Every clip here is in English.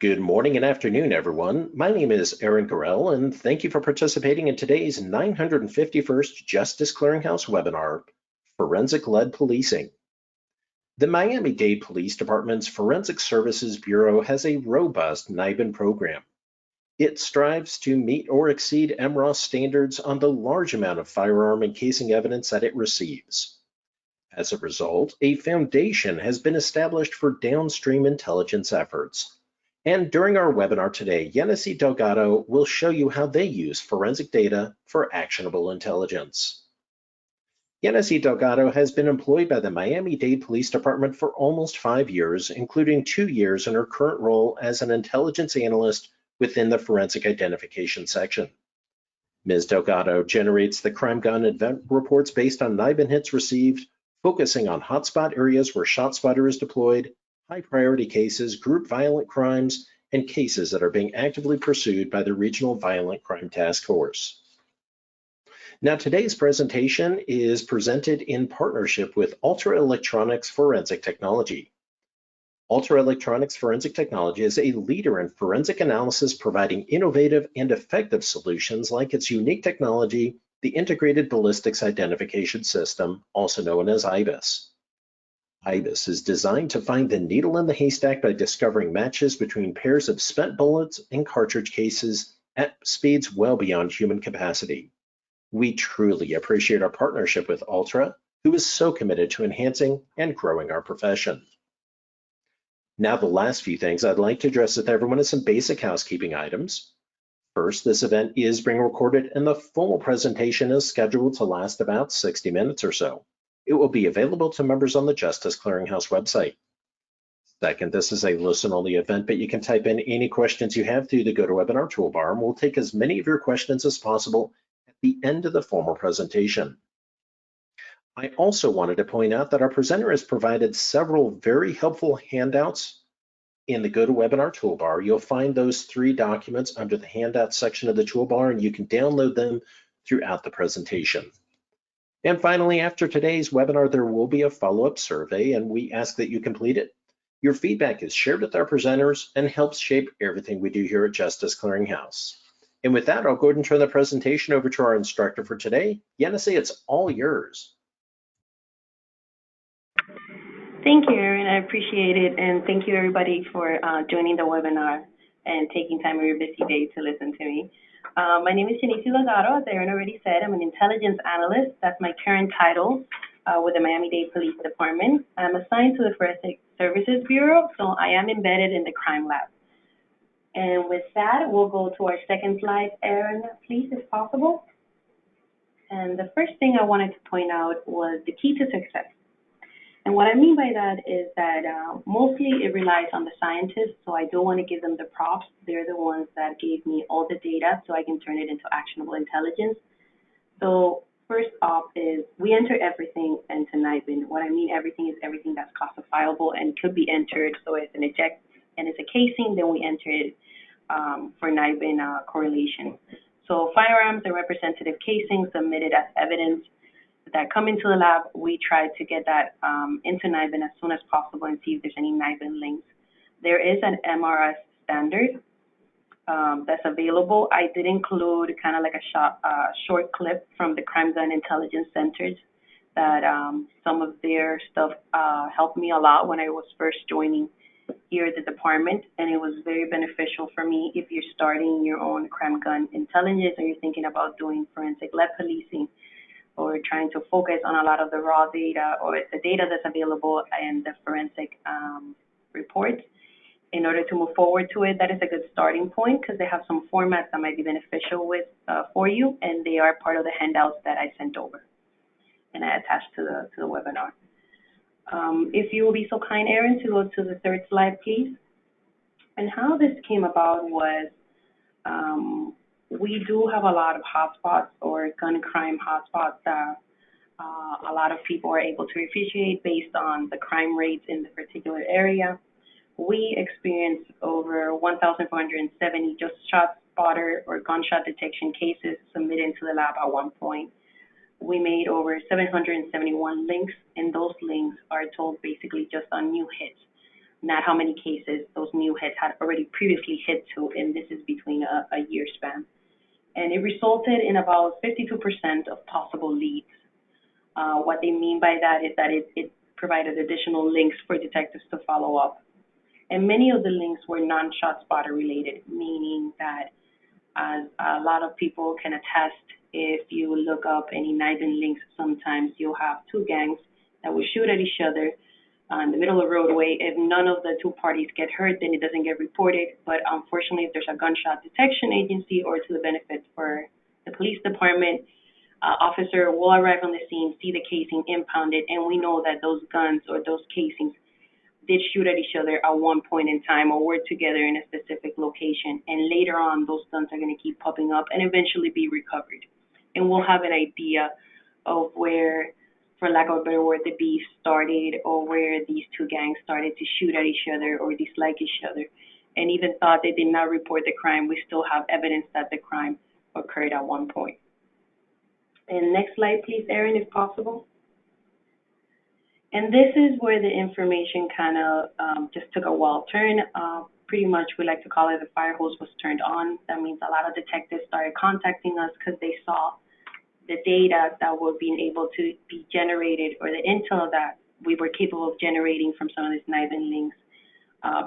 Good morning and afternoon, everyone. My name is Aaron Gorell, and thank you for participating in today's 951st Justice Clearinghouse webinar, Forensic Led Policing. The Miami-Dade Police Department's Forensic Services Bureau has a robust NIBIN program. It strives to meet or exceed MROS standards on the large amount of firearm and casing evidence that it receives. As a result, a foundation has been established for downstream intelligence efforts. And during our webinar today, Yanesi Delgado will show you how they use forensic data for actionable intelligence. Yanesi Delgado has been employed by the Miami-Dade Police Department for almost 5 years, including 2 years in her current role as an intelligence analyst within the Forensic Identification section. Ms. Delgado generates the crime gun event reports based on NIBIN hits received, focusing on hotspot areas where ShotSpotter is deployed, high priority cases, group violent crimes, and cases that are being actively pursued by the Regional Violent Crime Task Force. Now, today's presentation is presented in partnership with Ultra Electronics Forensic Technology. Ultra Electronics Forensic Technology is a leader in forensic analysis, providing innovative and effective solutions like its unique technology, the Integrated Ballistics Identification System, also known as IBIS. IBIS is designed to find the needle in the haystack by discovering matches between pairs of spent bullets and cartridge cases at speeds well beyond human capacity. We truly appreciate our partnership with Ultra, who is so committed to enhancing and growing our profession. Now, the last few things I'd like to address with everyone is some basic housekeeping items. First, this event is being recorded and the full presentation is scheduled to last about 60 minutes or so. It will be available to members on the Justice Clearinghouse website. Second, this is a listen-only event, but you can type in any questions you have through the GoToWebinar toolbar, and we'll take as many of your questions as possible at the end of the formal presentation. I also wanted to point out that our presenter has provided several very helpful handouts in the GoToWebinar toolbar. You'll find those 3 documents under the handouts section of the toolbar, and you can download them throughout the presentation. And finally, after today's webinar, there will be a follow-up survey, and we ask that you complete it. Your feedback is shared with our presenters and helps shape everything we do here at Justice Clearinghouse. And with that, I'll go ahead and turn the presentation over to our instructor for today. Yanesi, it's all yours. Thank you, Aaron. I appreciate it. And thank you, everybody, for joining the webinar and taking time of your busy day to listen to me. My name is Yanesi Delgado. As Aaron already said, I'm an intelligence analyst. That's my current title with the Miami-Dade Police Department. I'm assigned to the Forensic Services Bureau, so I am embedded in the crime lab. And with that, we'll go to our second slide, Aaron, please, if possible. And the first thing I wanted to point out was the key to success. And what I mean by that is that mostly it relies on the scientists, so I don't want to give them the props. They're the ones that gave me all the data so I can turn it into actionable intelligence. So first off is we enter everything into NIBIN. What I mean everything is everything that's classifiable and could be entered. So if an eject and it's a casing, then we enter it for NIBIN correlation. So firearms and representative casings submitted as evidence that come into the lab, we try to get that into NIBIN as soon as possible and see if there's any NIBIN links. There is an MRS standard that's available. I did include kind of like a short clip from the Crime Gun Intelligence Centers that some of their stuff helped me a lot when I was first joining here at the department, and it was very beneficial for me if you're starting your own crime gun intelligence or you're thinking about doing forensic lead policing, or trying to focus on a lot of the raw data or the data that's available in the forensic reports. In order to move forward to it, that is a good starting point because they have some formats that might be beneficial for you, and they are part of the handouts that I sent over and I attached to the webinar. If you will be so kind, Aaron, to go to the third slide, please. And how this came about was we do have a lot of hotspots or gun crime hotspots that a lot of people are able to appreciate based on the crime rates in the particular area. We experienced over 1,470 just shot spotter or gunshot detection cases submitted to the lab at one point. We made over 771 links, and those links are told basically just on new hits. not how many cases those new hits had already previously hit to, and this is between a year span. And it resulted in about 52% of possible leads. What they mean by that is that it provided additional links for detectives to follow up. And many of the links were non-ShotSpotter related, meaning that as a lot of people can attest, if you look up any NIBIN links, sometimes you'll have two gangs that will shoot at each other in the middle of the roadway. If none of the two parties get hurt, then it doesn't get reported. But unfortunately, if there's a gunshot detection agency or to the benefit for the police department, officer will arrive on the scene, see the casing, impound it, and we know that those guns or those casings did shoot at each other at one point in time or were together in a specific location. And later on, those guns are going to keep popping up and eventually be recovered. And we'll have an idea of where, for lack of a better word, the beef started, or where these two gangs started to shoot at each other or dislike each other. And even though they did not report the crime, we still have evidence that the crime occurred at one point. And next slide, please, Erin, if possible. And this is where the information kind of just took a wild turn. Pretty much, we like to call it the fire hose was turned on. That means a lot of detectives started contacting us because they saw the data that were being able to be generated, or the intel that we were capable of generating from some of these NIBIN links.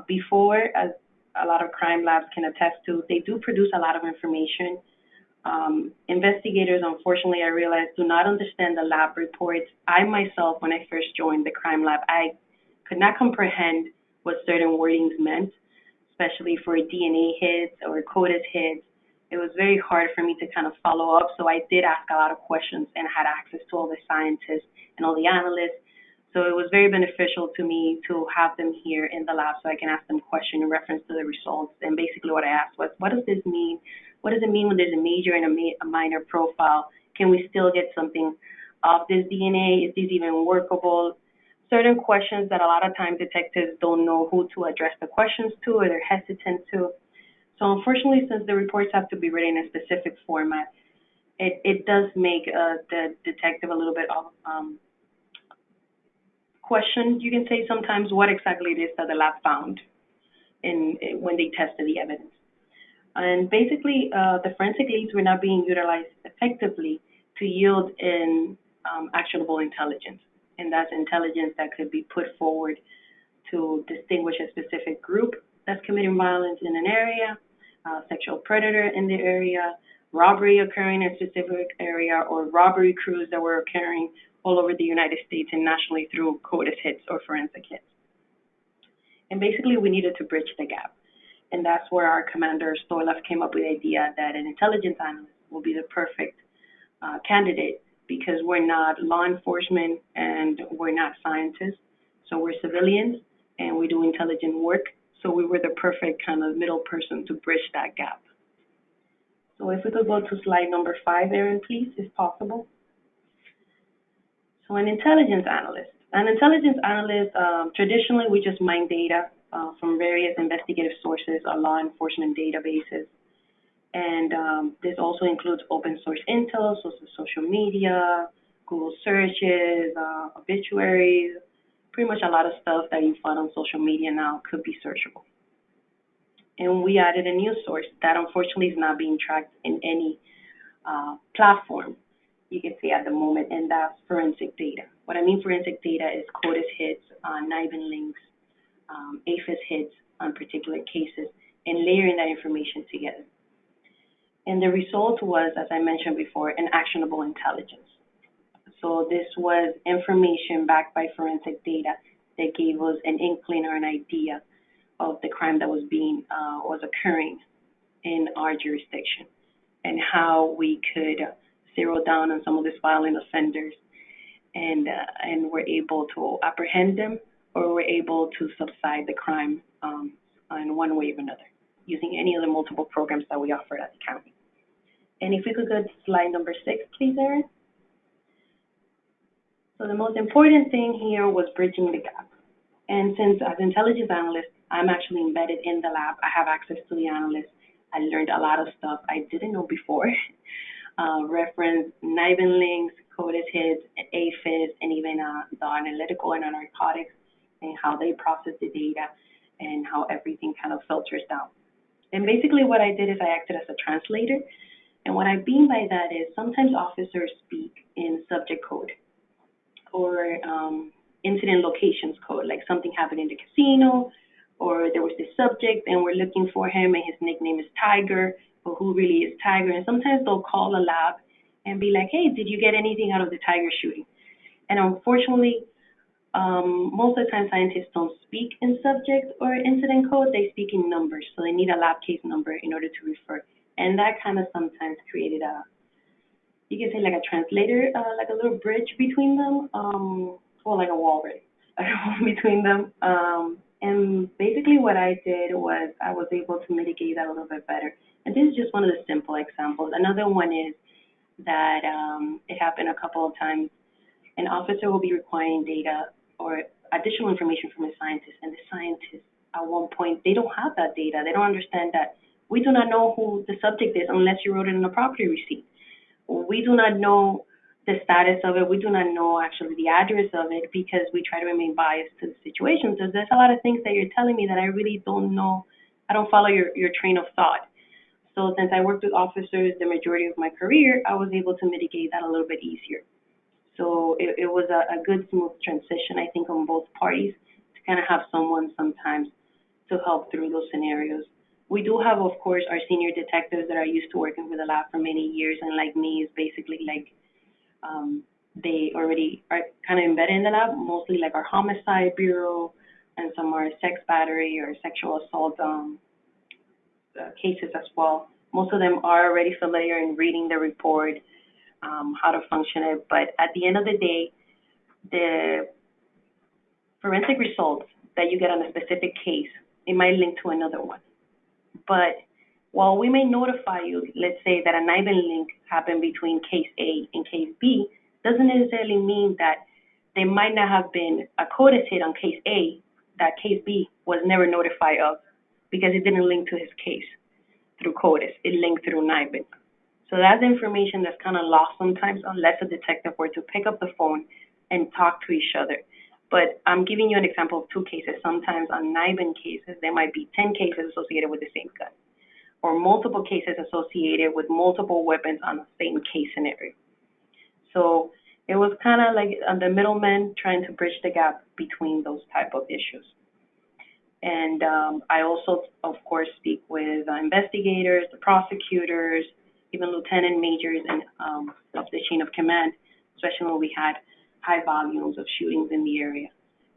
Before, as a lot of crime labs can attest to, they do produce a lot of information. Investigators, unfortunately, I realized, do not understand the lab reports. I myself, when I first joined the crime lab, I could not comprehend what certain wordings meant, especially for DNA hits or CODIS hits. It was very hard for me to kind of follow up, so I did ask a lot of questions and had access to all the scientists and all the analysts. So it was very beneficial to me to have them here in the lab so I can ask them questions in reference to the results. And basically what I asked was, what does this mean? What does it mean when there's a major and a minor profile? Can we still get something off this DNA? Is this even workable? Certain questions that a lot of times detectives don't know who to address the questions to, or they're hesitant to. So unfortunately, since the reports have to be written in a specific format, it does make the detective a little bit of question, you can say sometimes, what exactly it is that the lab found when they tested the evidence. And basically, the forensic leads were not being utilized effectively to yield in actionable intelligence. And that's intelligence that could be put forward to distinguish a specific group that's committing violence in an area, sexual predator in the area, robbery occurring in a specific area, or robbery crews that were occurring all over the United States and nationally through CODIS hits or forensic hits. And basically, we needed to bridge the gap. And that's where our commander, Stoilov, came up with the idea that an intelligence analyst will be the perfect candidate, because we're not law enforcement and we're not scientists. So we're civilians and we do intelligent work. So we were the perfect kind of middle person to bridge that gap. So if we could go to slide number 5, Erin, please, if possible. So an intelligence analyst. An intelligence analyst, traditionally, we just mine data from various investigative sources or law enforcement databases. And this also includes open source intel, social media, Google searches, obituaries, pretty much a lot of stuff that you find on social media now could be searchable. And we added a new source that unfortunately is not being tracked in any platform, you can say at the moment, and that's forensic data. What I mean forensic data is CODIS hits, NIBIN links, APHIS hits on particular cases, and layering that information together. And the result was, as I mentioned before, an actionable intelligence. So this was information backed by forensic data that gave us an inkling or an idea of the crime that was occurring in our jurisdiction, and how we could zero down on some of these violent offenders, and were able to apprehend them, or were able to subside the crime in one way or another, using any of the multiple programs that we offer at the county. And if we could go to slide number 6, please, Erin. So the most important thing here was bridging the gap. And since as intelligence analyst, I'm actually embedded in the lab, I have access to the analysts. I learned a lot of stuff I didn't know before. Reference NIBIN links, CODIS hits, APHIS, and even the analytical and narcotics and how they process the data and how everything kind of filters down. And basically what I did is I acted as a translator. And what I mean by that is sometimes officers speak in subject code or incident locations code, like something happened in the casino, or there was this subject and we're looking for him and his nickname is Tiger, but who really is Tiger? And sometimes they'll call a lab and be like, hey, did you get anything out of the Tiger shooting? And unfortunately, most of the time scientists don't speak in subject or incident code, they speak in numbers. So they need a lab case number in order to refer. And that kind of sometimes created you can say like a translator, like a little bridge between them, or like a wall really, between them. And basically what I did was I was able to mitigate that a little bit better. And this is just one of the simple examples. Another one is that it happened a couple of times. An officer will be requiring data or additional information from a scientist, and the scientist at one point, they don't have that data. They don't understand that we do not know who the subject is unless you wrote it in a property receipt. We do not know the status of it. We do not know actually the address of it because we try to remain biased to the situation. So there's a lot of things that you're telling me that I really don't know. I don't follow your train of thought. So since I worked with officers the majority of my career, I was able to mitigate that a little bit easier. So it was a good, smooth transition, I think, on both parties to kind of have someone sometimes to help through those scenarios. We do have, of course, our senior detectives that are used to working with the lab for many years, and like me, is basically like they already are kind of embedded in the lab, mostly like our homicide bureau and some are sex battery or sexual assault cases as well. Most of them are already familiar in reading the report, how to function it. But at the end of the day, the forensic results that you get on a specific case, it might link to another one. But while we may notify you, let's say that a NIBIN link happened between case A and case B, doesn't necessarily mean that there might not have been a CODIS hit on case A that case B was never notified of because it didn't link to his case through CODIS. It linked through NIBIN. So that's information that's kind of lost sometimes unless a detective were to pick up the phone and talk to each other. But I'm giving you an example of two cases. Sometimes on NIBIN cases, there might be 10 cases associated with the same gun, or multiple cases associated with multiple weapons on the same case scenario. So it was kind of like the middleman trying to bridge the gap between those type of issues. And I also, of course, speak with investigators, the prosecutors, even lieutenant majors and of the chain of command, especially when we had high volumes of shootings in the area.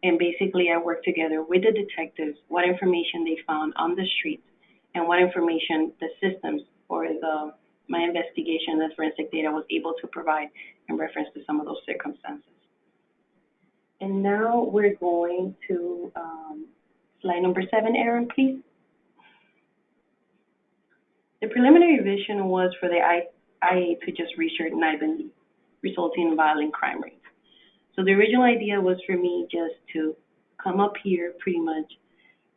And basically, I worked together with the detectives, what information they found on the streets, and what information the systems or my investigation and forensic data was able to provide in reference to some of those circumstances. And now we're going to slide number 7, Aaron, please. The preliminary vision was for the IA to just research NIBIN resulting in violent crime rates. So the original idea was for me just to come up here pretty much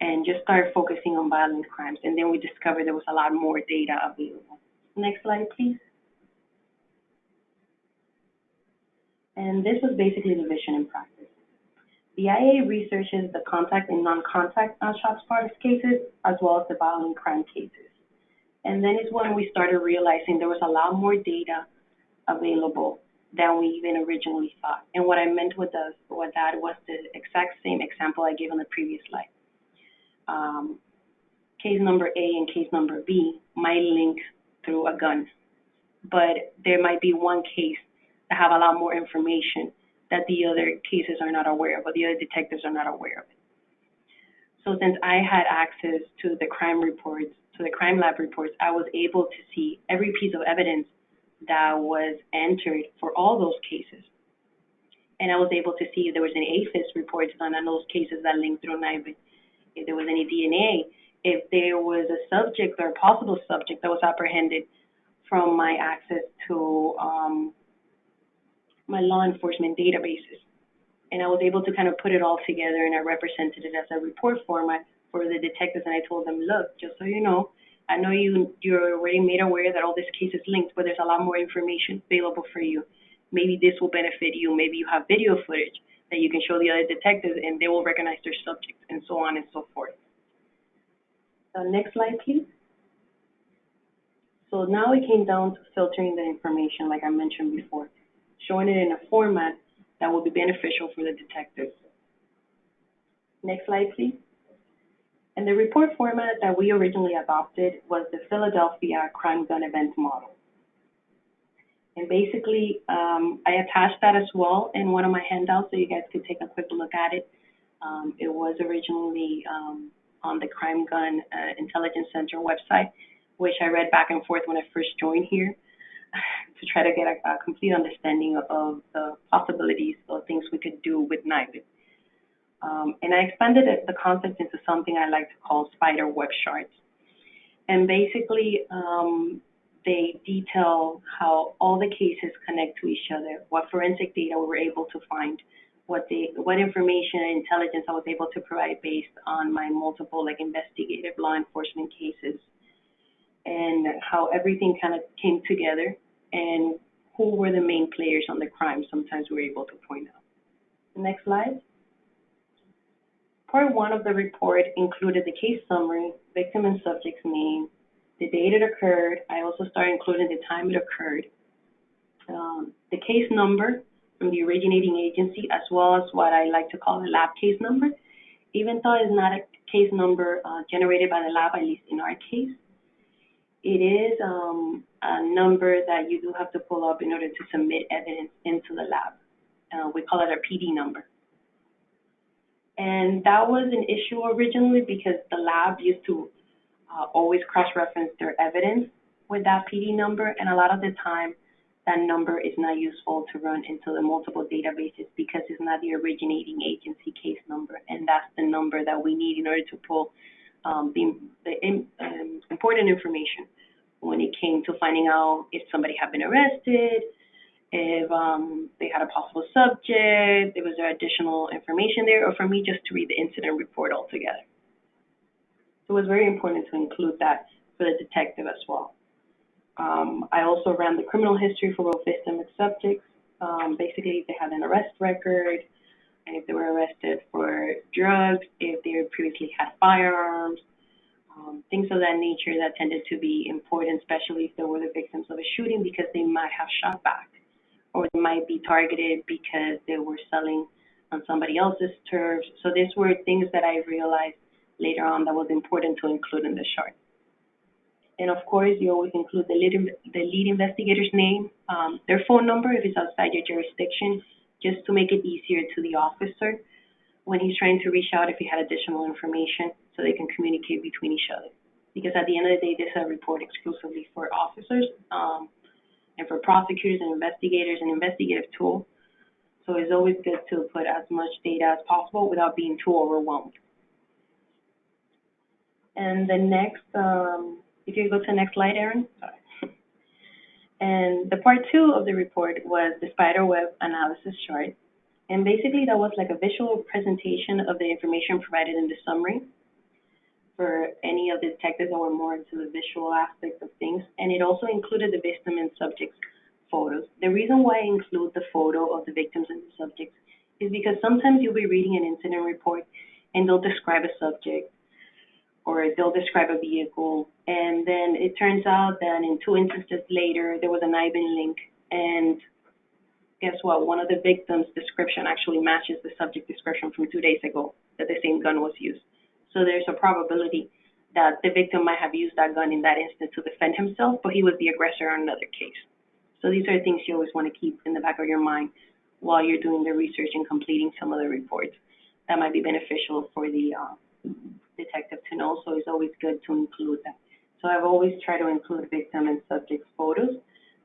and just start focusing on violent crimes. And then we discovered there was a lot more data available. Next slide, please. And this was basically the vision in practice. The IA researches the contact and non-contact shot spotters cases, as well as the violent crime cases. And then is when we started realizing there was a lot more data available than we even originally thought. And what I meant with that was the exact same example I gave on the previous slide. Case number A and case number B might link through a gun, but there might be one case that have a lot more information that the other cases are not aware of, or the other detectives are not aware of it. So since I had access to the crime reports, to the crime lab reports, I was able to see every piece of evidence that was entered for all those cases. And I was able to see if there was any AFIS reports done on those cases that linked through NIBIN, if there was any DNA, if there was a subject or a possible subject that was apprehended from my access to my law enforcement databases. And I was able to kind of put it all together, and I represented it as a report format for the detectives, and I told them, look, just so you know, I know you're already made aware that all this case is linked, but there's a lot more information available for you. Maybe this will benefit you. Maybe you have video footage that you can show the other detectives and they will recognize their subjects and so on and so forth. Next slide, please. So now it came down to filtering the information like I mentioned before, showing it in a format that will be beneficial for the detectives. Next slide, please. And the report format that we originally adopted was the Philadelphia crime gun event model. And basically, I attached that as well in one of my handouts so you guys could take a quick look at it. It was originally on the Crime Gun Intelligence Center website, which I read back and forth when I first joined here to try to get a complete understanding of the possibilities of things we could do with NIBIN. And I expanded the concept into something I like to call spider web charts. And basically, they detail how all the cases connect to each other, what forensic data we were able to find, what information and intelligence I was able to provide based on my multiple investigative law enforcement cases, and how everything kind of came together and who were the main players on the crime. Sometimes we were able to point out. Next slide. Part 1 of the report included the case summary, victim and subject's name, the date it occurred. I also started including the time it occurred, the case number from the originating agency, as well as what I like to call the lab case number. Even though it's not a case number generated by the lab, at least in our case, it is a number that you do have to pull up in order to submit evidence into the lab. We call it a PD number. And that was an issue originally because the lab used to always cross-reference their evidence with that PD number, and a lot of the time that number is not useful to run into the multiple databases because it's not the originating agency case number, and that's the number that we need in order to pull the important information when it came to finding out if somebody had been arrested, if they had a possible subject, if was there additional information there, or for me just to read the incident report altogether. So it was very important to include that for the detective as well. I also ran the criminal history for both victim and subjects. Basically, if they had an arrest record, and if they were arrested for drugs, if they previously had firearms, things of that nature that tended to be important, especially if they were the victims of a shooting because they might have shot back, or they might be targeted because they were selling on somebody else's turfs. So these were things that I realized later on that was important to include in the chart. And of course, you always include the lead investigator's name, their phone number if it's outside your jurisdiction, just to make it easier to the officer when he's trying to reach out if he had additional information so they can communicate between each other. Because at the end of the day, this is a report exclusively for officers and for prosecutors and investigators, an investigative tool. So it's always good to put as much data as possible without being too overwhelmed. And the next, if you go to the next slide, Aaron. Sorry. And the part 2 of the report was the spider web analysis chart. And basically that was like a visual presentation of the information provided in the summary for any of the detectives that were more into the visual aspect of things. And it also included the victim and subjects photos. The reason why I include the photo of the victims and the subjects is because sometimes you'll be reading an incident report and they'll describe a subject or they'll describe a vehicle, and then it turns out that in 2 instances later there was a NIBIN link, and guess what? One of the victims' description actually matches the subject description from 2 days ago that the same gun was used. So there's a probability that the victim might have used that gun in that instance to defend himself, but he was the aggressor on another case. So these are things you always want to keep in the back of your mind while you're doing the research and completing some of the reports. That might be beneficial for the detective to know, so it's always good to include that. So I've always tried to include victim and subject photos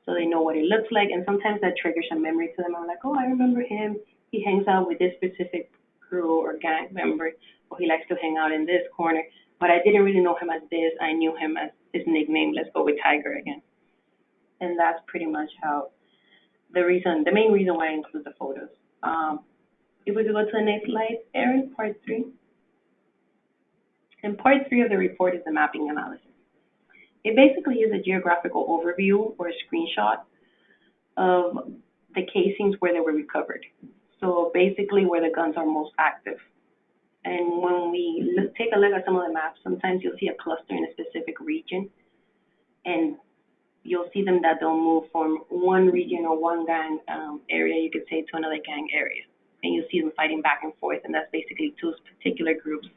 so they know what it looks like, and sometimes that triggers a memory to them. I'm like, oh, I remember him. He hangs out with this specific crew or gang member, or he likes to hang out in this corner, but I didn't really know him as this. I knew him as his nickname. Let's go with Tiger again. And that's pretty much how the main reason why I include the photos. If we could go to the next slide, Aaron, part 3. And part 3 of the report is the mapping analysis. It basically is a geographical overview or a screenshot of the casings where they were recovered. So basically where the guns are most active. And when we take a look at some of the maps, sometimes you'll see a cluster in a specific region, and you'll see them that they'll move from one region or one gang area, you could say, to another gang area. And you'll see them fighting back and forth, and that's basically two particular groups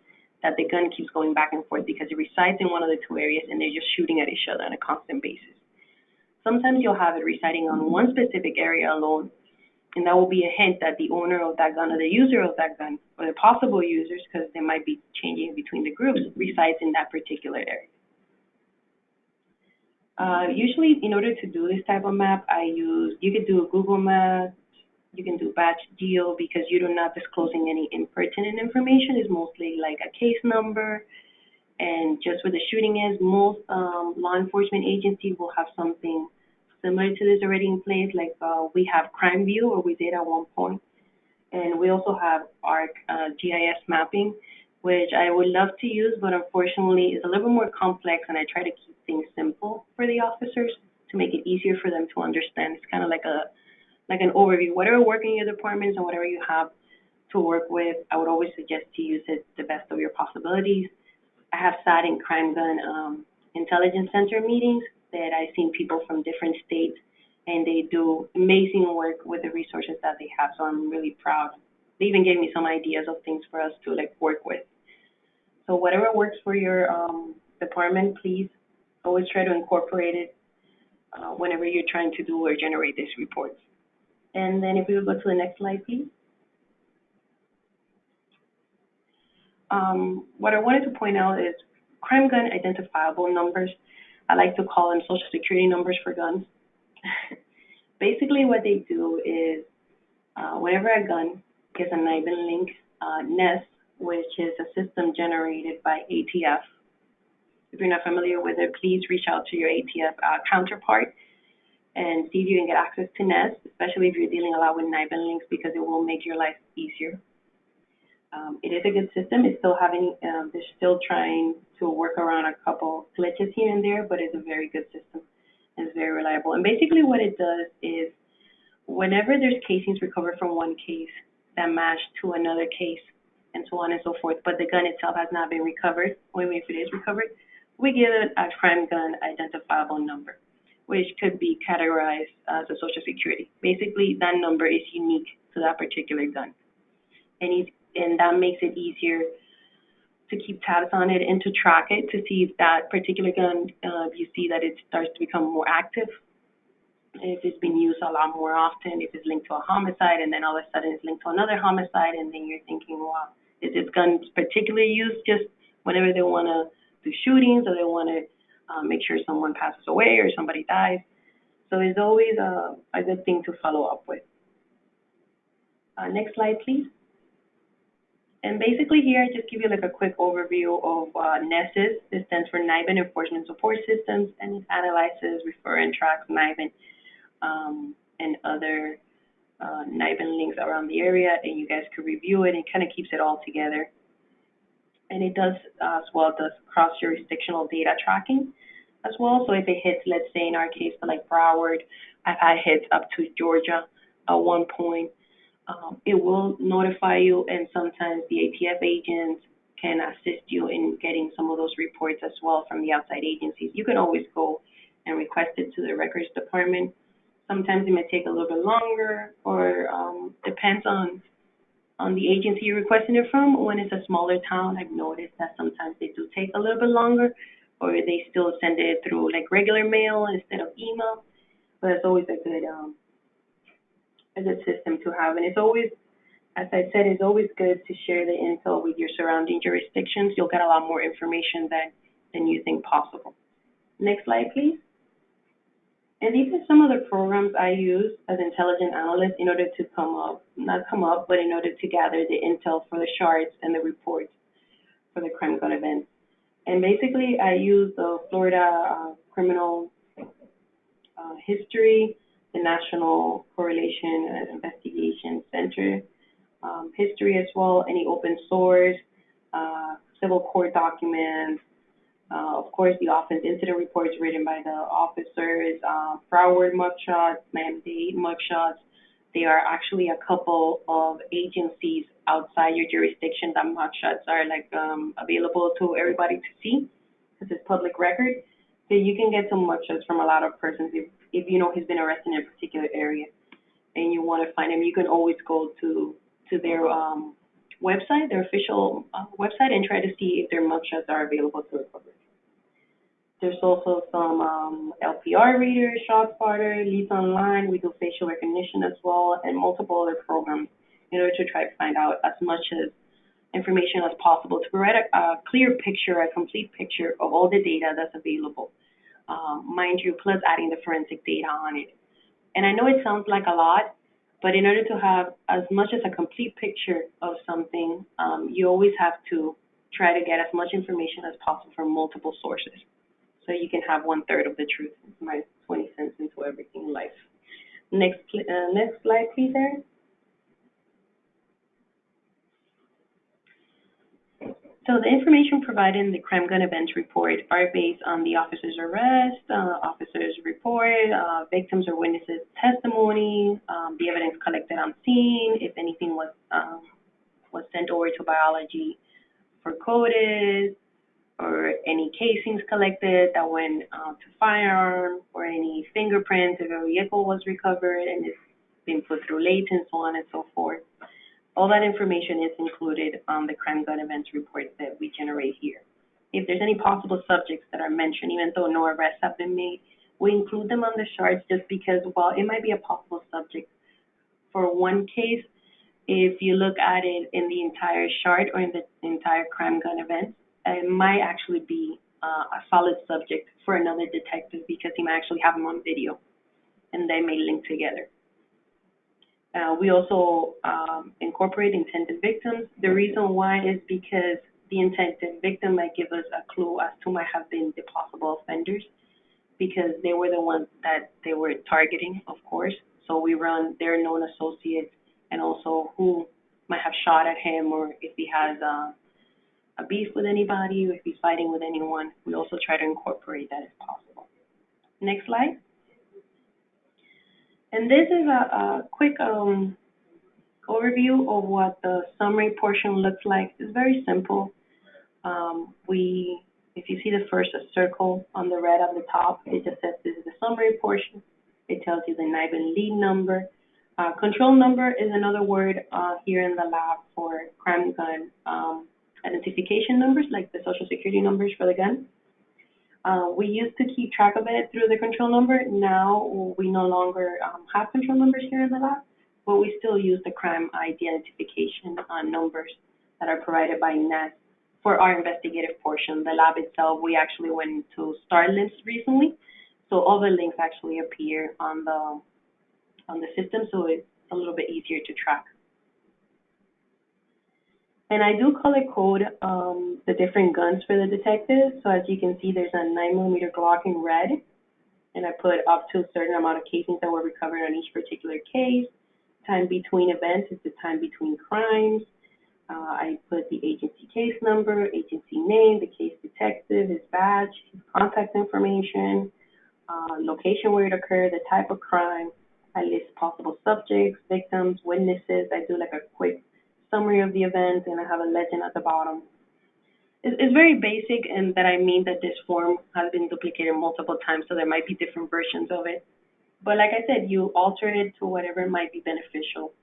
that the gun keeps going back and forth because it resides in one of the two areas, and they're just shooting at each other on a constant basis. Sometimes you'll have it residing on one specific area alone, and that will be a hint that the owner of that gun or the user of that gun, or the possible users, because they might be changing between the groups, resides in that particular area. Usually, in order to do this type of map, you could do a Google map, you can do batch deal because you're not disclosing any impertinent information. It's mostly like a case number, and just where the shooting is, most law enforcement agencies will have something similar to this already in place. Like we have Crime View, or we did at one point, and we also have ARC GIS mapping, which I would love to use, but unfortunately it's a little bit more complex, and I try to keep things simple for the officers to make it easier for them to understand. It's kind of like an overview. Whatever work in your departments and whatever you have to work with, I would always suggest to use it the best of your possibilities. I have sat in crime gun intelligence center meetings that I've seen people from different states, and they do amazing work with the resources that they have, so I'm really proud. They even gave me some ideas of things for us to work with. So whatever works for your department, please always try to incorporate it whenever you're trying to do or generate these reports. And then if we would go to the next slide, please. What I wanted to point out is crime gun identifiable numbers. I like to call them social security numbers for guns. Basically what they do is whenever a gun gets a NIBIN link, NES, which is a system generated by ATF. If you're not familiar with it, please reach out to your ATF counterpart and see if you can get access to NES, especially if you're dealing a lot with NIBIN links, because it will make your life easier. It is a good system. It's still having, they're still trying to work around a couple glitches here and there, but it's a very good system. It's very reliable. And basically what it does is whenever there's casings recovered from one case that match to another case and so on and so forth, but the gun itself has not been recovered, or even if it is recovered, we give it a crime gun identifiable number, which could be categorized as a social security. Basically, that number is unique to that particular gun. And that makes it easier to keep tabs on it and to track it to see if that particular gun, you see that it starts to become more active, if it's been used a lot more often, if it's linked to a homicide, and then all of a sudden it's linked to another homicide, and then you're thinking, wow, is this gun particularly used just whenever they want to do shootings, or they want to make sure someone passes away or somebody dies? So it's always a good thing to follow up with. Next slide, please. And basically here, I just give you a quick overview of NESs. This stands for NIBIN Enforcement Support Systems, and it analyzes, refer, and tracks NIBIN and other NIBIN links around the area, and you guys could review it. It kind of keeps it all together. And it does as well does cross-jurisdictional data tracking as well. So if it hits, let's say in our case, like Broward, I've had hits up to Georgia at one point. It will notify you, and sometimes the ATF agents can assist you in getting some of those reports as well from the outside agencies. You can always go and request it to the records department. Sometimes it may take a little bit longer, or depends on the agency you're requesting it from. When it's a smaller town, I've noticed that sometimes they do take a little bit longer, or they still send it through regular mail instead of email. But it's always a good system to have. And it's always, as I said, it's always good to share the intel with your surrounding jurisdictions. You'll get a lot more information than you think possible. Next slide, please. And these are some of the programs I use as intelligent analyst in order to but in order to gather the intel for the charts and the reports for the crime gun events. And basically, I use the Florida Criminal History, the National Correlation and Investigation Center history as well, any open source, civil court documents, of course, the offense incident reports written by the officers, Broward mugshots, Miami-Dade mugshots, There are actually a couple of agencies outside your jurisdiction that mugshots are like available to everybody to see because it's public record. So you can get some mugshots from a lot of persons if you know he's been arrested in a particular area and you want to find him. You can always go to their website, their official website, and try to see if their mugshots are available to the public. There's also some LPR readers, ShotSpotter, Leads Online. We do facial recognition as well, and multiple other programs in order to try to find out as much as information as possible to provide a clear picture, a complete picture of all the data that's available. Mind you, plus adding the forensic data on it. And I know it sounds like a lot, but in order to have as much as a complete picture of something, you always have to try to get as much information as possible from multiple sources, so you can have 1/3 of the truth. It's my 20 cents into everything in life. Next slide, please, Erin. So the information provided in the crime gun events report are based on the officer's arrest, officer's report, victims or witnesses' testimony, the evidence collected on scene, if anything was sent over to biology for coded, or any casings collected that went to firearm, or any fingerprints if a vehicle was recovered and it's been put through latent, so on and so forth. All that information is included on the crime gun events report that we generate here. If there's any possible subjects that are mentioned, even though no arrests have been made, we include them on the charts just because, while it might be a possible subject for one case, if you look at it in the entire chart or in the entire crime gun event, it might actually be a solid subject for another detective because he might actually have him on video and they may link together. We also incorporate intended victims. The reason why is because the intended victim might give us a clue as to might have been the possible offenders because they were the ones that they were targeting, of course. So we run their known associates and also who might have shot at him, or if he has a beef with anybody, or if he's fighting with anyone. We also try to incorporate that if possible. Next slide. And this is a quick overview of what the summary portion looks like. It's very simple. If you see the first circle on the red at the top, it just says this is the summary portion. It tells you the NIBIN lead number. Control number is another word here in the lab for crime gun identification numbers, like the social security numbers for the gun. We used to keep track of it through the control number. Now we no longer have control numbers here in the lab, but we still use the crime ID identification numbers that are provided by NEST for our investigative portion. The lab itself, we actually went to star links recently, so all the links actually appear on the system, so it's a little bit easier to track. And I do color code the different guns for the detectives. So as you can see, there's a 9mm Glock in red, and I put up to a certain amount of casings that were recovered on each particular case. Time between events is the time between crimes. I put the agency case number, agency name, the case detective, his badge, his contact information, location where it occurred, the type of crime. I list possible subjects, victims, witnesses. I do like a quick summary of the event, and I have a legend at the bottom. It's very basic, and that I mean that this form has been duplicated multiple times, so there might be different versions of it. But like I said, you alter it to whatever might be beneficial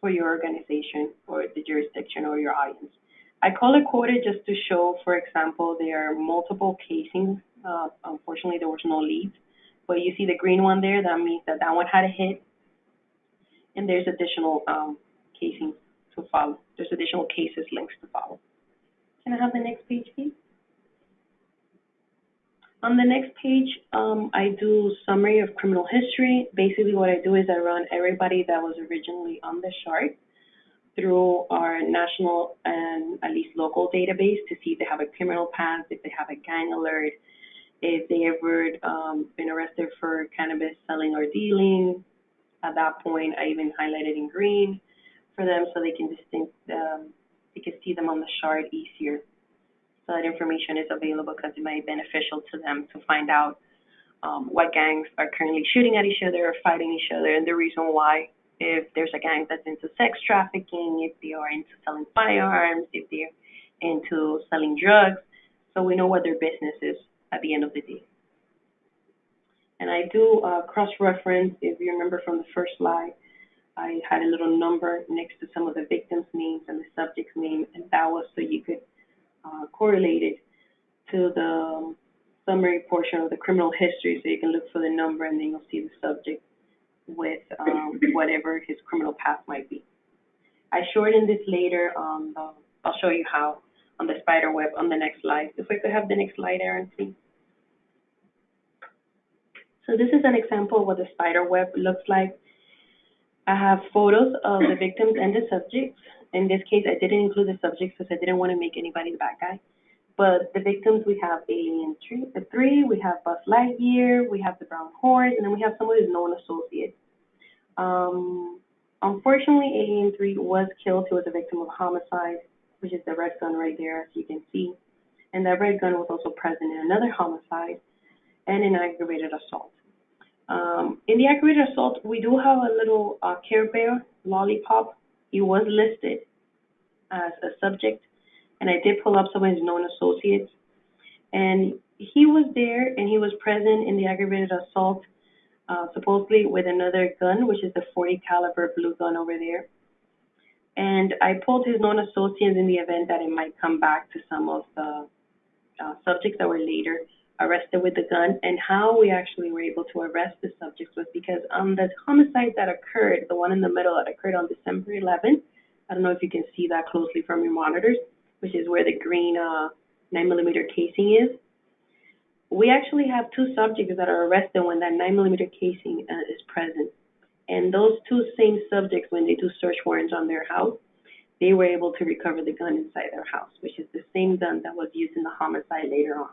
for your organization or the jurisdiction or your audience. I color coded just to show, for example, there are multiple casings. Unfortunately, there was no leads, but you see the green one there. That means that one had a hit, and there's additional casings to follow. There's additional cases links to follow. Can I have the next page, please? On the next page, I do summary of criminal history. Basically, what I do is I run everybody that was originally on the chart through our national and at least local database to see if they have a criminal past, if they have a gang alert, if they ever been arrested for cannabis selling or dealing. At that point, I even highlighted in green for them so they can see them on the chart easier. So that information is available because it might be beneficial to them to find out what gangs are currently shooting at each other or fighting each other and the reason why if there's a gang that's into sex trafficking, if they are into selling firearms, if they're into selling drugs, so we know what their business is at the end of the day. And I do cross-reference, if you remember from the first slide, I had a little number next to some of the victims' names and the subject's name, and that was so you could correlate it to the summary portion of the criminal history, so you can look for the number and then you'll see the subject with whatever his criminal past might be. I shortened this later. I'll show you how on the spider web on the next slide. If we could have the next slide, Aaron, please. So this is an example of what the spider web looks like. I have photos of the victims and the subjects. In this case, I didn't include the subjects because I didn't want to make anybody the bad guy. But the victims, we have Alien 3, we have Buzz Lightyear, we have the Brown Horse, and then we have some of his known associates. Unfortunately, Alien 3 was killed. He was a victim of homicide, which is the red gun right there, as you can see. And that red gun was also present in another homicide and an aggravated assault. In the aggravated assault, we do have a little Care Bear lollipop. He was listed as a subject, and I did pull up some of his known associates. And he was there, and he was present in the aggravated assault, supposedly with another gun, which is the .40 caliber blue gun over there. And I pulled his known associates in the event that it might come back to some of the subjects that were later arrested with the gun. And how we actually were able to arrest the subjects was because on the homicide that occurred, the one in the middle that occurred on December 11th, I don't know if you can see that closely from your monitors, which is where the green 9mm casing is. We actually have two subjects that are arrested when that 9mm casing is present. And those two same subjects, when they do search warrants on their house, they were able to recover the gun inside their house, which is the same gun that was used in the homicide later on.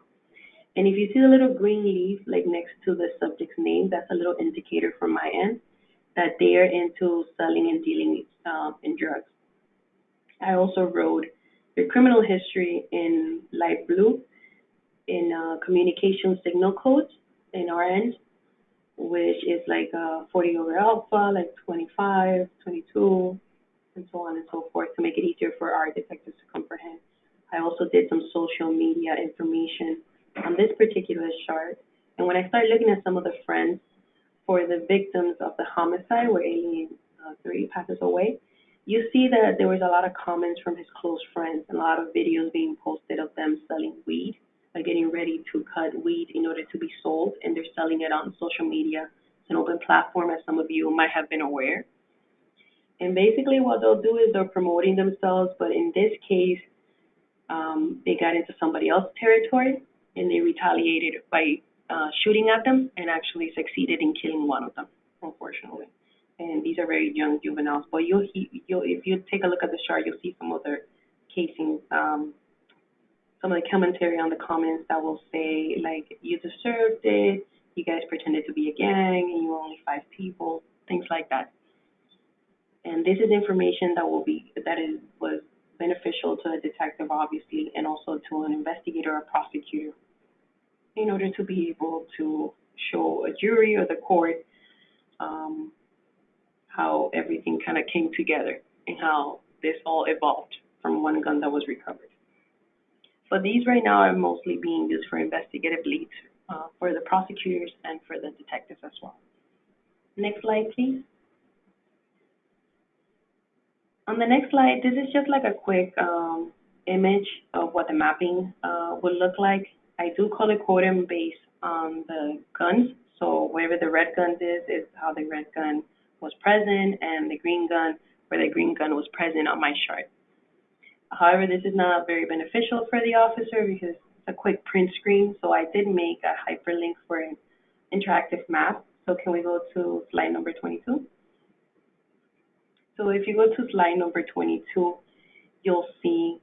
And if you see the little green leaf like next to the subject's name, that's a little indicator from my end that they are into selling and dealing in drugs. I also wrote the criminal history in light blue, in communication signal codes in our end, which is like 40 over alpha, like 25, 22, and so on and so forth to make it easier for our detectives to comprehend. I also did some social media information on this particular chart. And when I started looking at some of the friends for the victims of the homicide where Alien 3 passes away, you see that there was a lot of comments from his close friends and a lot of videos being posted of them selling weed, like getting ready to cut weed in order to be sold, and they're selling it on social media. It's an open platform, as some of you might have been aware. And basically what they'll do is they're promoting themselves, but in this case, they got into somebody else's territory, and they retaliated by shooting at them and actually succeeded in killing one of them, unfortunately. And these are very young juveniles. But if you take a look at the chart, you'll see some other casings, some of the commentary on the comments that will say, like, you deserved it, you guys pretended to be a gang, and you were only 5 people, things like that. And this is information that was beneficial to a detective, obviously, and also to an investigator or prosecutor, in order to be able to show a jury or the court how everything kind of came together and how this all evolved from one gun that was recovered. But these right now are mostly being used for investigative leads for the prosecutors and for the detectives as well. Next slide, please. On the next slide, this is just like a quick image of what the mapping would look like. I do color code them based on the guns. So wherever the red gun is how the red gun was present, and the green gun, where the green gun was present on my chart. However, this is not very beneficial for the officer because it's a quick print screen. So I did make a hyperlink for an interactive map. So can we go to slide number 22? So if you go to slide number 22, you'll see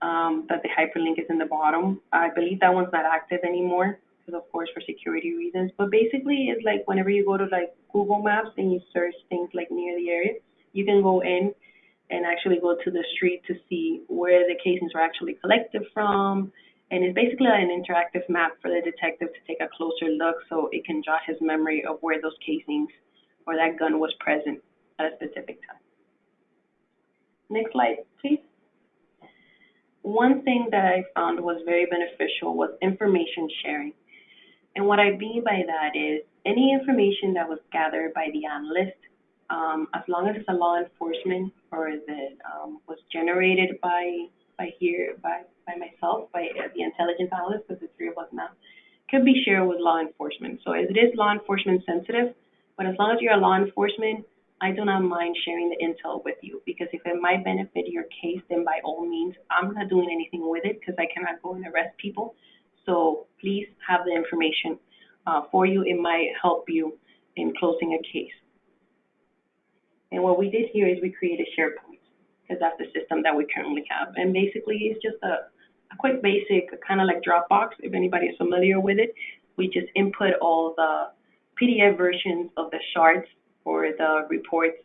that the hyperlink is in the bottom. I believe that one's not active anymore because, of course, for security reasons. But basically, it's like whenever you go to like Google Maps and you search things like near the area, you can go in and actually go to the street to see where the casings were actually collected from. And it's basically an interactive map for the detective to take a closer look so it can jog his memory of where those casings or that gun was present. at a specific time. Next slide, please. One thing that I found was very beneficial was information sharing. And what I mean by that is any information that was gathered by the analyst, as long as it's a law enforcement or that was generated by myself, by the intelligence analyst, because the three of us now, could be shared with law enforcement. So it is law enforcement sensitive, but as long as you're a law enforcement, I do not mind sharing the intel with you, because if it might benefit your case, then by all means, I'm not doing anything with it because I cannot go and arrest people. So please have the information for you. It might help you in closing a case. And what we did here is we created SharePoint, because that's the system that we currently have. And basically, it's just a quick basic, kind of like Dropbox, if anybody is familiar with it. We just input all the PDF versions of the charts or the reports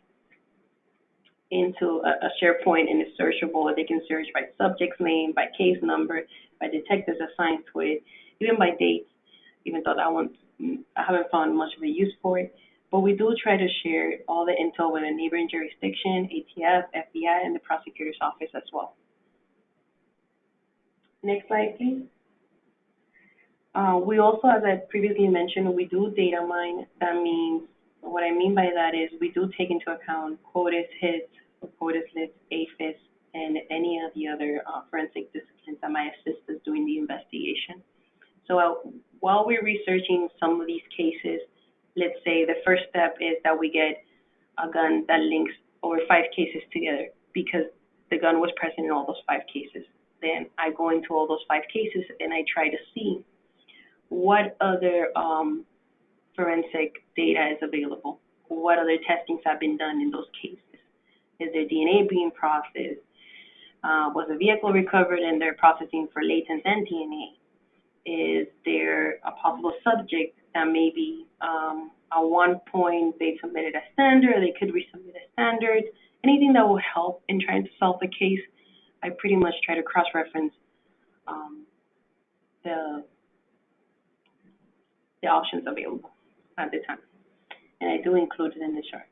into a SharePoint, and it's searchable. They can search by subject's name, by case number, by detectives assigned to it, even by dates, even though that one, I haven't found much of a use for it. But we do try to share all the intel with a neighboring jurisdiction, ATF, FBI, and the prosecutor's office as well. Next slide, please. We also, as I previously mentioned, we do data mine. That means, what I mean by that is we do take into account CODIS hits, CODIS lists, APHIS, and any of the other forensic disciplines that might assist us doing the investigation. So while we're researching some of these cases, let's say the first step is that we get a gun that links over 5 cases together because the gun was present in all those 5 cases. Then I go into all those 5 cases and I try to see what other forensic data is available, what other testings have been done in those cases. Is there DNA being processed? Was a vehicle recovered and they're processing for latent and DNA? Is there a possible subject that maybe at one point they submitted a standard, or they could resubmit a standard? Anything that will help in trying to solve the case, I pretty much try to cross-reference the options available at the time. And I do include it in the chart.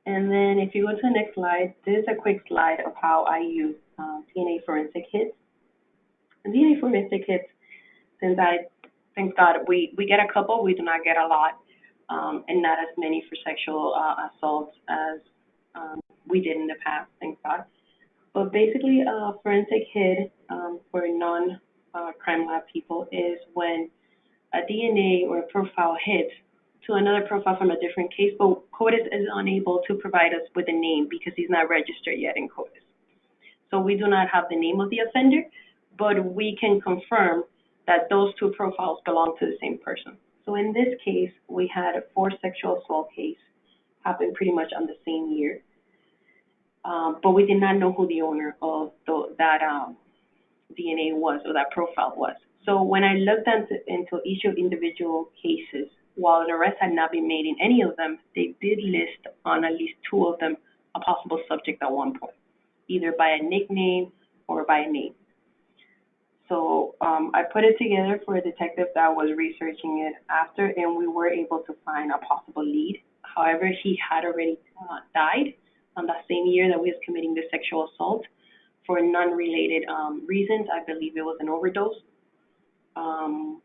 And then if you go to the next slide, this is a quick slide of how I use DNA forensic hits. And DNA forensic hits, since thank God, we get a couple, we do not get a lot, and not as many for sexual assaults as we did in the past, thank God. But basically, a forensic hit for non-crime lab people is when a DNA or a profile hits to another profile from a different case, but CODIS is unable to provide us with a name because he's not registered yet in CODIS. So we do not have the name of the offender, but we can confirm that those 2 profiles belong to the same person. So in this case, we had a 4 sexual assault case happen pretty much on the same year, but we did not know who the owner of that DNA was, or that profile was. So when I looked into each of individual cases, while an arrest had not been made in any of them, they did list on at least 2 of them a possible subject at one point, either by a nickname or by a name. So I put it together for a detective that was researching it after, and we were able to find a possible lead. However, he had already died on that same year that we was committing the sexual assault for non-related reasons. I believe it was an overdose.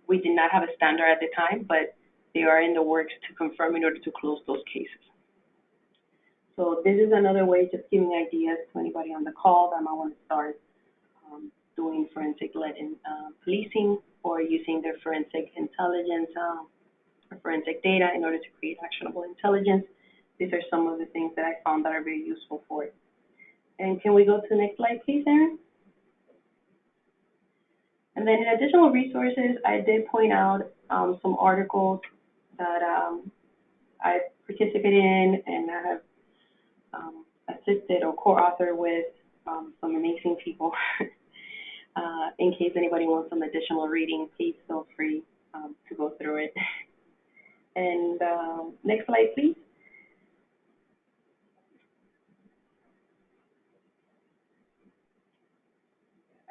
We did not have a standard at the time, but they are in the works to confirm in order to close those cases. So this is another way, just giving ideas to anybody on the call that might want to start doing forensic-led policing, or using their forensic intelligence or forensic data in order to create actionable intelligence. These are some of the things that I found that are very useful for it. And can we go to the next slide, please, Erin? And then in additional resources, I did point out some articles that I participated in and I have assisted or co-authored with some amazing people. In case anybody wants some additional reading, please feel free to go through it. And next slide, please.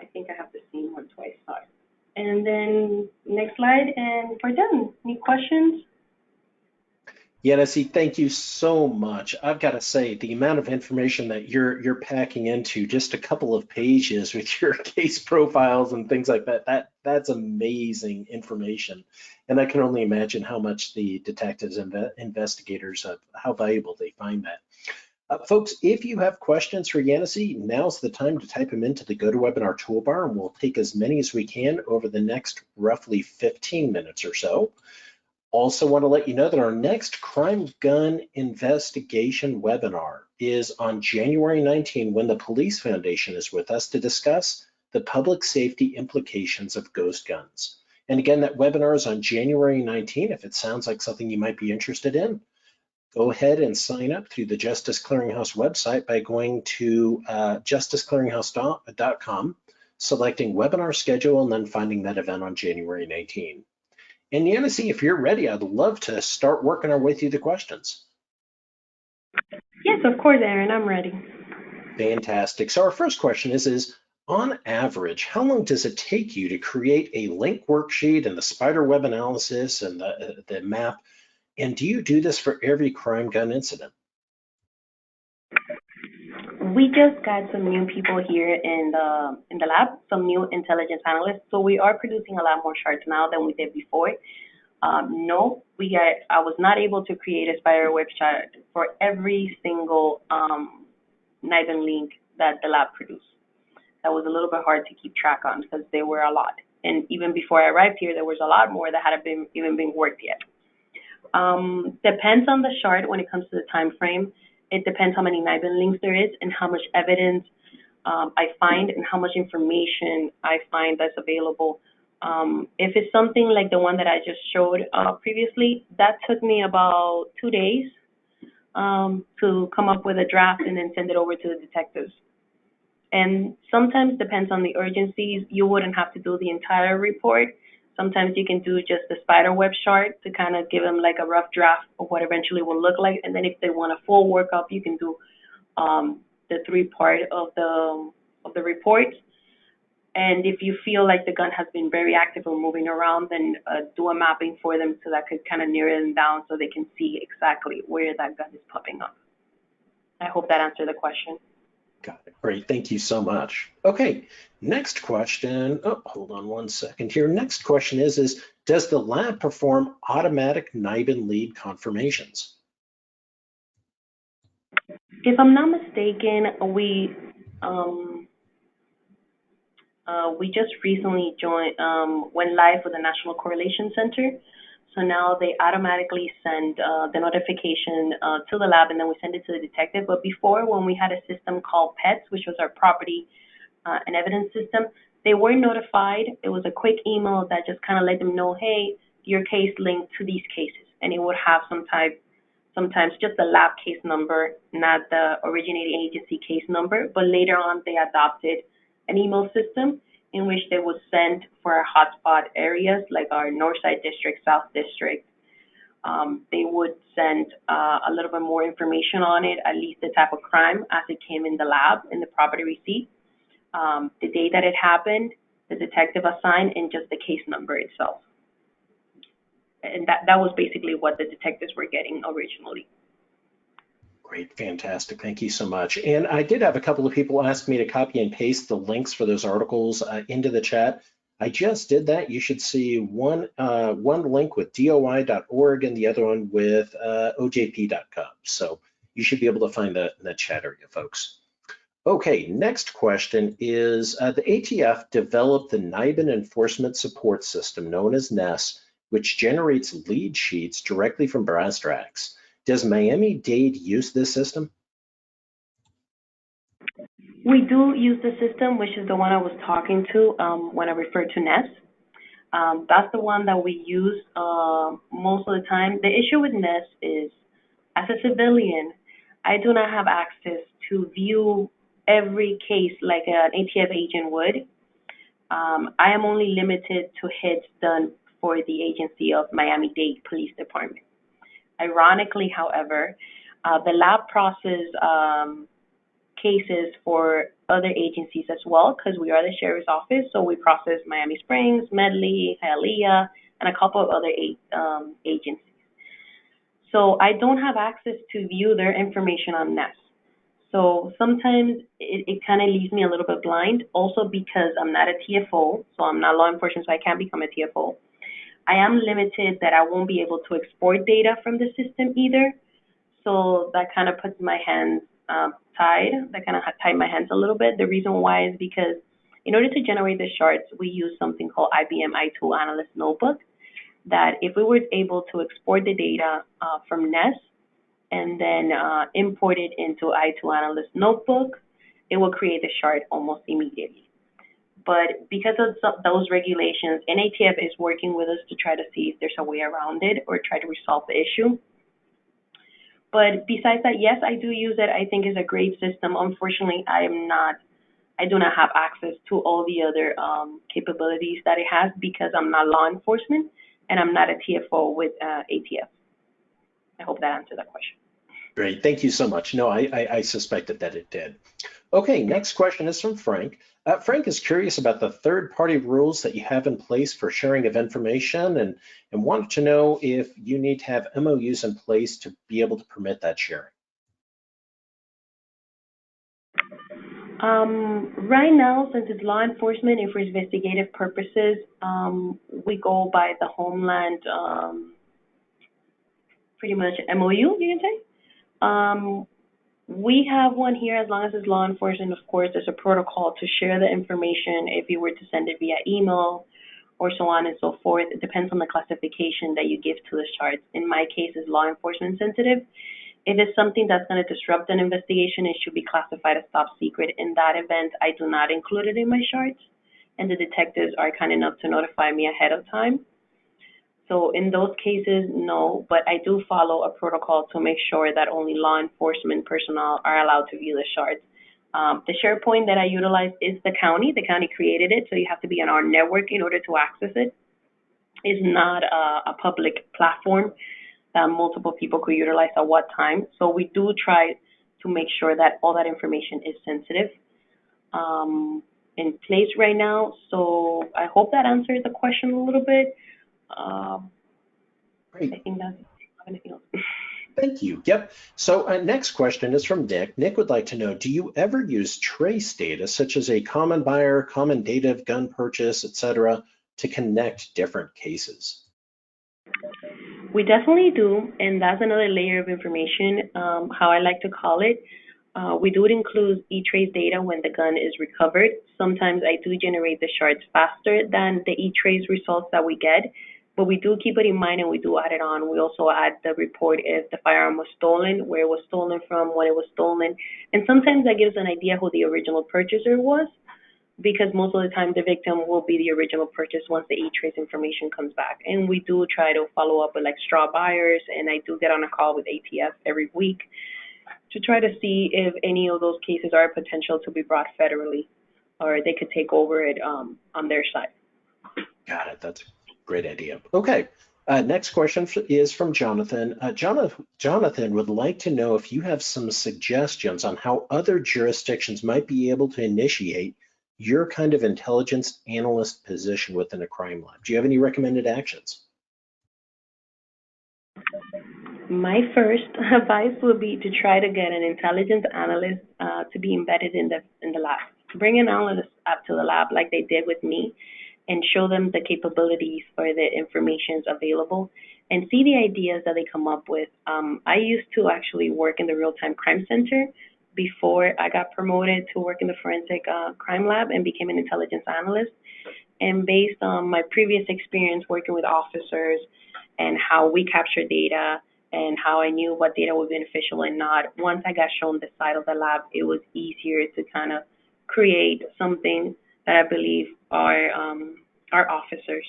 I think I have the same one twice, sorry. And then next slide, and we're done. Any questions? Yancy, thank you so much. I've got to say, the amount of information that you're packing into just a couple of pages with your case profiles and things like that, that's amazing information. And I can only imagine how much the detectives and investigators, how valuable they find that. Folks, if you have questions for Yancy, now's the time to type them into the GoToWebinar toolbar, and we'll take as many as we can over the next roughly 15 minutes or so. Also want to let you know that our next crime gun investigation webinar is on January 19 when the Police Foundation is with us to discuss the public safety implications of ghost guns. And again, that webinar is on January 19. If it sounds like something you might be interested in, go ahead and sign up through the Justice Clearinghouse website by going to justiceclearinghouse.com, selecting webinar schedule, and then finding that event on January 19. And Yancy, if you're ready, I'd love to start working our way through the questions. Yes, of course, Aaron, I'm ready. Fantastic. So our first question is on average, how long does it take you to create a link worksheet and the spider web analysis and the map? And do you do this for every crime gun incident? We just got some new people here in the lab, some new intelligence analysts. So we are producing a lot more charts now than we did before. No, I was not able to create a spider web chart for every single NIBIN link that the lab produced. That was a little bit hard to keep track on because there were a lot. And even before I arrived here, there was a lot more that hadn't even been worked yet. Depends on the chart when it comes to the time frame. It depends how many NIBIN links there is and how much evidence I find and how much information I find that's available. If it's something like the one that I just showed previously, that took me about 2 days to come up with a draft and then send it over to the detectives. And sometimes depends on the urgencies. You wouldn't have to do the entire report. Sometimes you can do just the spider web chart to kind of give them like a rough draft of what eventually will look like. And then if they want a full workup, you can do the 3-part of the report. And if you feel like the gun has been very active or moving around, then do a mapping for them so that could kind of narrow them down so they can see exactly where that gun is popping up. I hope that answered the question. Got it. Great. Thank you so much. Okay. Next question. Oh, hold on one second here. Next question is does the lab perform automatic NIBIN lead confirmations? If I'm not mistaken, we just recently went live with the National Correlation Center. So now they automatically send the notification to the lab, and then we send it to the detective. But before, when we had a system called PETS, which was our property and evidence system, they were notified. It was a quick email that just kind of let them know, hey, your case linked to these cases. And it would have sometimes just the lab case number, not the originating agency case number. But later on, they adopted an email system in which they would send for our hotspot areas like our Northside District, South District. They would send a little bit more information on it, at least the type of crime as it came in the lab, in the property receipt, the day that it happened, the detective assigned, and just the case number itself. And that was basically what the detectives were getting originally. Great, fantastic. Thank you so much. And I did have a couple of people ask me to copy and paste the links for those articles into the chat. I just did that. You should see one link with doi.org and the other one with ojp.gov. So you should be able to find that in the chat area, folks. Okay, next question is the ATF developed the NIBIN Enforcement Support System known as NESS, which generates lead sheets directly from brass tracks. Does Miami-Dade use this system? We do use the system, which is the one I was talking to when I referred to NESS. That's the one that we use most of the time. The issue with NESS is, as a civilian, I do not have access to view every case like an ATF agent would. I am only limited to hits done for the agency of Miami-Dade Police Department. Ironically, however, the lab process cases for other agencies as well, because we are the sheriff's office, so we process Miami Springs, Medley, Hialeah, and a couple of other agencies. So I don't have access to view their information on Nest. So sometimes it kind of leaves me a little bit blind, also because I'm not a TFO, so I'm not law enforcement, so I can't become a TFO. I am limited that I won't be able to export data from the system either. So that kind of puts my hands tied. That kind of tied my hands a little bit. The reason why is because in order to generate the charts, we use something called IBM i2 Analyst Notebook. That if we were able to export the data from Nest and then import it into i2 Analyst Notebook, it will create the chart almost immediately. But because of those regulations, NATF is working with us to try to see if there's a way around it or try to resolve the issue. But besides that, yes, I do use it. I think it's a great system. Unfortunately, I do not have access to all the other capabilities that it has because I'm not law enforcement and I'm not a TFO with ATF. I hope that answered that question. Great, thank you so much. No, I suspected that it did. Okay, next question is from Frank. Frank is curious about the third-party rules that you have in place for sharing of information and wanted to know if you need to have MOUs in place to be able to permit that sharing. Right now, since it's law enforcement and for investigative purposes, we go by the Homeland, pretty much MOU, you can say. We have one here as long as it's law enforcement. Of course, there's a protocol to share the information if you were to send it via email or so on and so forth. It depends on the classification that you give to the charts. In my case, it's law enforcement sensitive. If it's something that's going to disrupt an investigation, it should be classified as top secret. In that event, I do not include it in my charts, and the detectives are kind enough to notify me ahead of time. So in those cases, no, but I do follow a protocol to make sure that only law enforcement personnel are allowed to view the charts. The SharePoint that I utilize is the county. The county created it, so you have to be on our network in order to access it. It's not a public platform that multiple people could utilize at what time. So we do try to make sure that all that information is sensitive in place right now. So I hope that answers the question a little bit. Great. I think that's anything else. Thank you. Yep. So next question is from Nick. Nick would like to know, do you ever use trace data, such as a common buyer, common date of gun purchase, etc., to connect different cases? We definitely do, and that's another layer of information, how I like to call it. We do include e-trace data when the gun is recovered. Sometimes I do generate the charts faster than the e-trace results that we get, but we do keep it in mind and we do add it on. We also add the report if the firearm was stolen, where it was stolen from, when it was stolen, and sometimes that gives an idea who the original purchaser was, because most of the time the victim will be the original purchase once the e-trace information comes back. And we do try to follow up with like straw buyers, and I do get on a call with ATF every week to try to see if any of those cases are potential to be brought federally, or they could take over it on their side. Got it. That's a great idea. Okay. Next question is from Jonathan. Jonathan would like to know if you have some suggestions on how other jurisdictions might be able to initiate your kind of intelligence analyst position within a crime lab. Do you have any recommended actions? My first advice would be to try to get an intelligence analyst to be embedded in the lab. Bring an analyst up to the lab like they did with me, and show them the capabilities or the information available, and see the ideas that they come up with. I used to actually work in the real-time crime center before I got promoted to work in the forensic crime lab and became an intelligence analyst. And based on my previous experience working with officers and how we capture data and how I knew what data was beneficial and not, once I got shown the side of the lab, it was easier to kind of create something that I believe our officers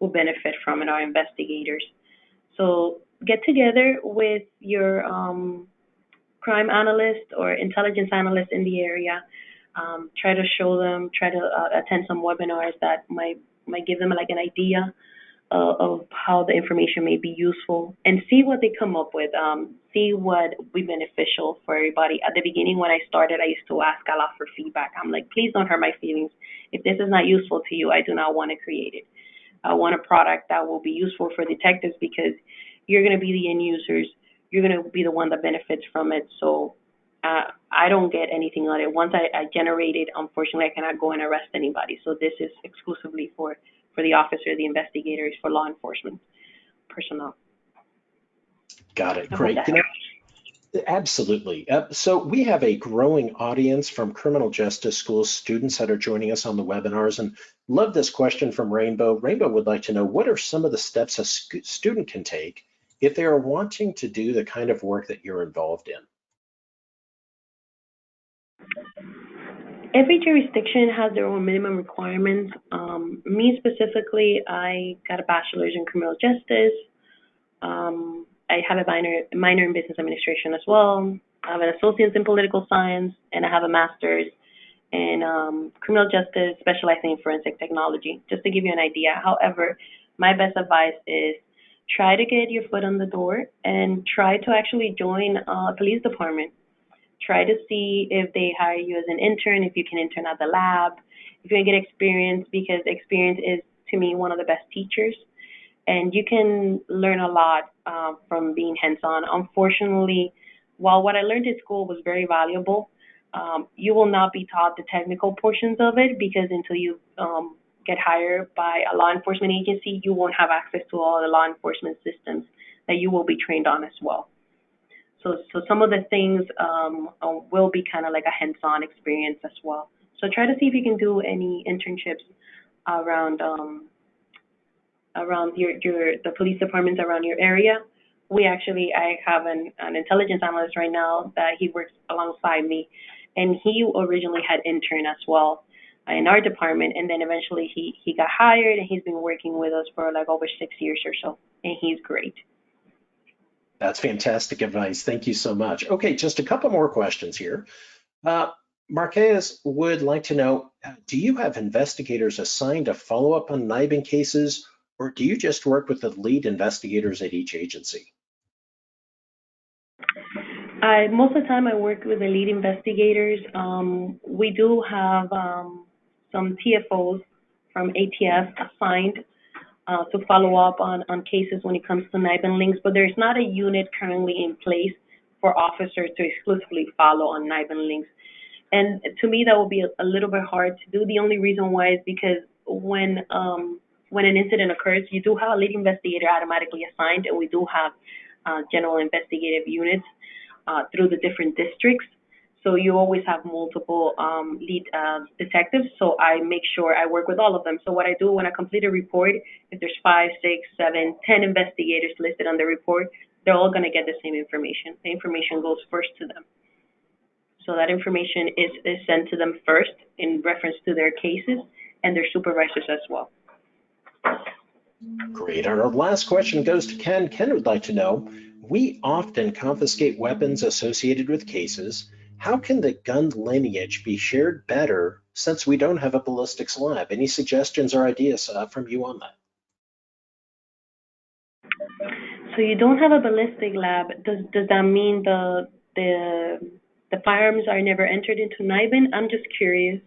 will benefit from and our investigators. So get together with your crime analyst or intelligence analyst in the area. Try to show them, try to attend some webinars that might give them like an idea of how the information may be useful, and see what they come up with. See what would be beneficial for everybody. At the beginning, when I started, I used to ask a lot for feedback. I'm like, please don't hurt my feelings. If this is not useful to you, I do not want to create it. I want a product that will be useful for detectives, because you're going to be the end users. You're going to be the one that benefits from it. So I don't get anything on it. Once I generate it, unfortunately, I cannot go and arrest anybody. So this is exclusively for the officer, the investigators, for law enforcement personnel. Got it. I hope Great. that helps. Absolutely. So we have a growing audience from criminal justice school students that are joining us on the webinars, and love this question from Rainbow. Rainbow would like to know, what are some of the steps a student can take if they are wanting to do the kind of work that you're involved in? Every jurisdiction has their own minimum requirements. Me specifically, I got a bachelor's in criminal justice. I have a minor in business administration as well. I have an associate's in political science, and I have a master's in criminal justice, specializing in forensic technology, just to give you an idea. However, my best advice is try to get your foot on the door and try to actually join a police department. Try to see if they hire you as an intern, if you can intern at the lab, if you can get experience, because experience is, to me, one of the best teachers. And you can learn a lot from being hands-on. Unfortunately, while what I learned at school was very valuable, you will not be taught the technical portions of it, because until you get hired by a law enforcement agency, you won't have access to all the law enforcement systems that you will be trained on as well. So some of the things will be kind of like a hands-on experience as well. So try to see if you can do any internships around the police departments around your area. I have an intelligence analyst right now that he works alongside me, and he originally had intern as well in our department, and then eventually he got hired, and he's been working with us for like over 6 years or so, and he's great. That's fantastic advice. Thank you so much. Okay, just a couple more questions here. Uh, Marquez would like to know, do you have investigators assigned to follow up on NIBIN cases, or do you just work with the lead investigators at each agency? Most of the time I work with the lead investigators. We do have some TFOs from ATF assigned to follow up on cases when it comes to NIBIN links, but there's not a unit currently in place for officers to exclusively follow on NIBIN links. And to me, that would be a little bit hard to do. The only reason why is because when an incident occurs, you do have a lead investigator automatically assigned, and we do have general investigative units through the different districts. So you always have multiple lead detectives. So I make sure I work with all of them. So what I do when I complete a report, if there's 5, 6, 7, 10 investigators listed on the report, they're all going to get the same information. The information goes first to them. So that information is sent to them first in reference to their cases and their supervisors as well. Great. Our last question goes to Ken. Ken would like to know, we often confiscate weapons associated with cases. How can the gun lineage be shared better since we don't have a ballistics lab? Any suggestions or ideas from you on that? So you don't have a ballistic lab. Does that mean the firearms are never entered into NIBIN? I'm just curious.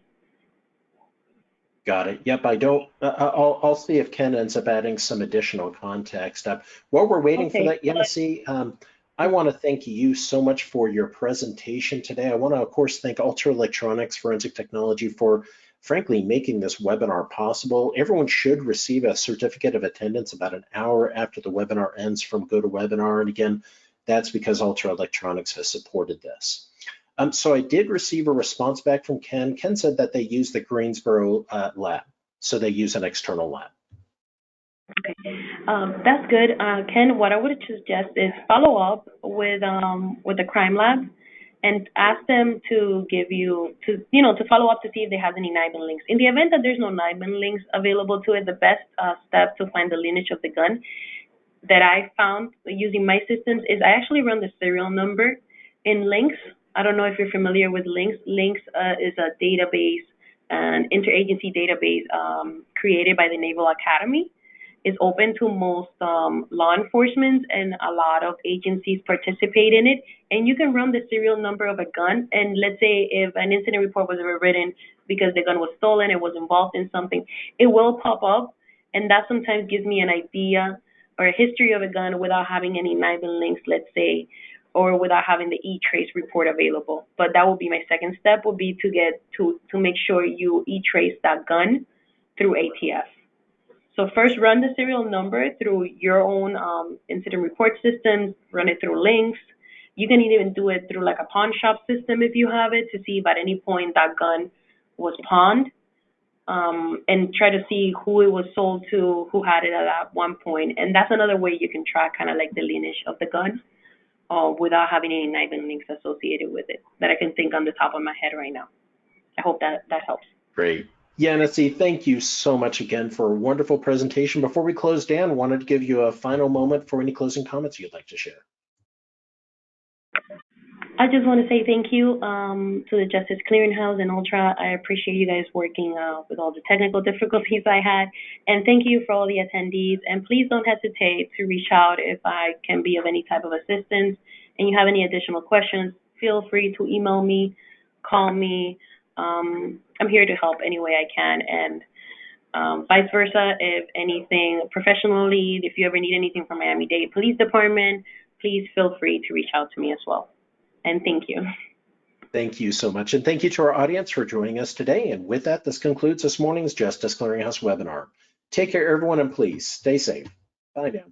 Got it. Yep, I don't. I'll see if Ken ends up adding some additional context. While we're waiting for Okay. that, Yancy, I want to thank you so much for your presentation today. I want to, of course, thank Ultra Electronics Forensic Technology for, frankly, making this webinar possible. Everyone should receive a certificate of attendance about an hour after the webinar ends from GoToWebinar. And again, that's because Ultra Electronics has supported this. So I did receive a response back from Ken. Ken said that they use the Greensboro lab, so they use an external lab. Okay, that's good. Ken, what I would suggest is follow up with the crime lab and ask them to give you to follow up to see if they have any NIBIN links. In the event that there's no NIBIN links available to it, the best step to find the lineage of the gun that I found using my systems is I actually run the serial number in links. I don't know if you're familiar with links. Links is a database, an interagency database created by the Naval Academy. It's open to most law enforcement, and a lot of agencies participate in it. And you can run the serial number of a gun, and let's say if an incident report was ever written because the gun was stolen, it was involved in something, it will pop up, and that sometimes gives me an idea or a history of a gun without having any NIBIN links, let's say, or without having the e-trace report available. But that would be my second step, would be to get to make sure you e-trace that gun through ATF. So first run the serial number through your own incident report system, run it through links. You can even do it through like a pawn shop system if you have it, to see if at any point that gun was pawned, and try to see who it was sold to, who had it at that one point. And that's another way you can track kind of like the lineage of the gun without having any NIBIN links associated with it that I can think on the top of my head right now. I hope that helps. Great. Yancy, thank you so much again for a wonderful presentation. Before we close, Dan, wanted to give you a final moment for any closing comments you'd like to share. I just want to say thank you to the Justice Clearinghouse and Ultra. I appreciate you guys working with all the technical difficulties I had. And thank you for all the attendees. And please don't hesitate to reach out if I can be of any type of assistance. And you have any additional questions, feel free to email me, call me. I'm here to help any way I can. And vice versa, if anything professionally, if you ever need anything from Miami-Dade Police Department, please feel free to reach out to me as well. And thank you. Thank you so much. And thank you to our audience for joining us today. And with that, this concludes this morning's Justice Clearinghouse webinar. Take care, everyone, and please stay safe. Bye now.